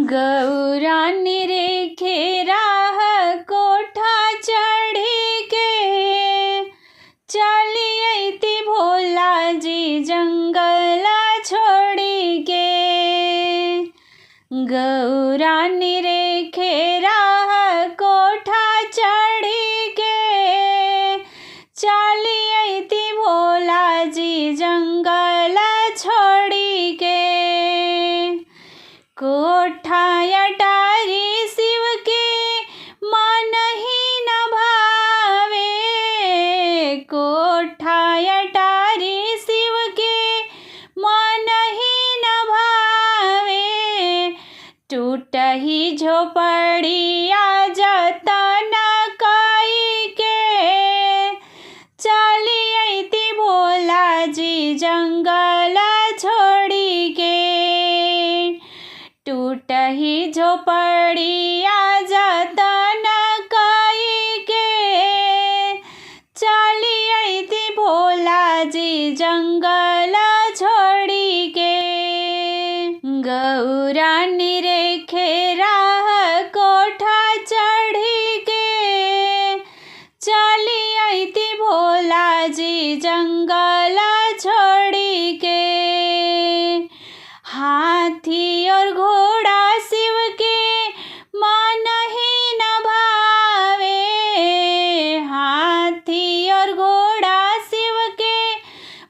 गौरानी रेखे राह कोठा चढ़ी के चली अइती भोला जी जंगल छोड़ी के। गौरानी रेखे राह कोठा चढ़ी के चली अइती भोला जी जंगल छोड़ी के। कोठा अटारी शिव के मन ही न भावे, कोठा अटारी शिव के मन ही न भावे। टूटही झोपड़िया जतन कई के चली अइती भोला जी जंगल छोड़ी के। टूटही झोपड़िया जतन कई के चली अइती भोला जी जंगल छोड़ी के। गौरानी रेखे राह कोठा चढ़ी के चली अइती भोला जी जंगल छोड़ी के। हाथी और घोड़ा शिव के मन ही न भावे, हाथी और घोड़ा शिव के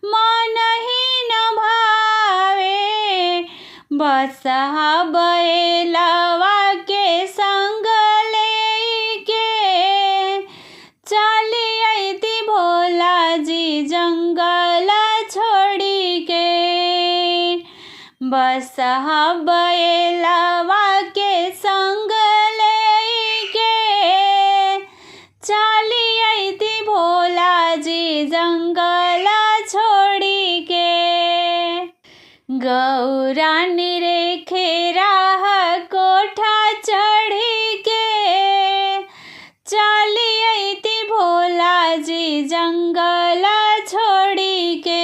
मन ही न भावे। बसहा बैलवा के संग लेके चली अइती भोला जी जंगल छोड़ी के। बसहा बैलवा के संग लेके चली अइती भोला जी जंगल छोड़ी के। गौरानी रेखे राह कोठा चढ़ी के चली अइती भोला जी जंगल छोड़ी के।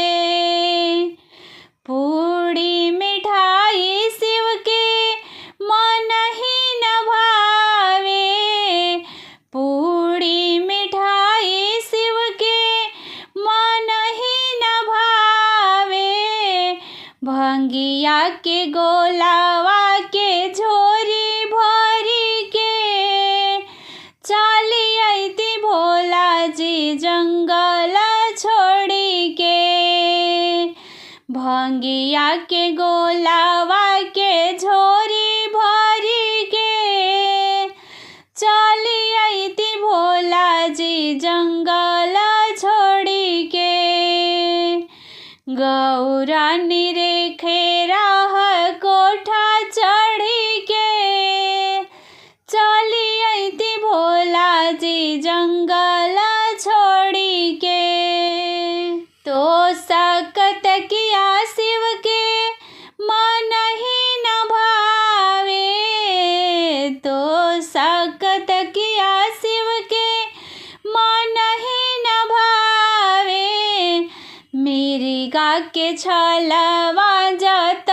पूड़ी मिठाई शिव के मन ही न भावे, पूड़ी मिठाई शिव के मन ही न भावे। भंगिया के गोलावा के झोरी भरी के चली अइती भोला जी जंगल छोड़ी के। भंगिया के गोलावा के झोरी भरी के चली अइती भोला जी जंगल छोड़ी के। गौरानी रेखे राह कोठा चढ़ी के चली अइती भोला जी जंगल छोड़ी के। तो सकत किया शिव के मन ही न भावे, तो सकत किया शिव के मन ही न भावे। मिर्गा के छलवा जत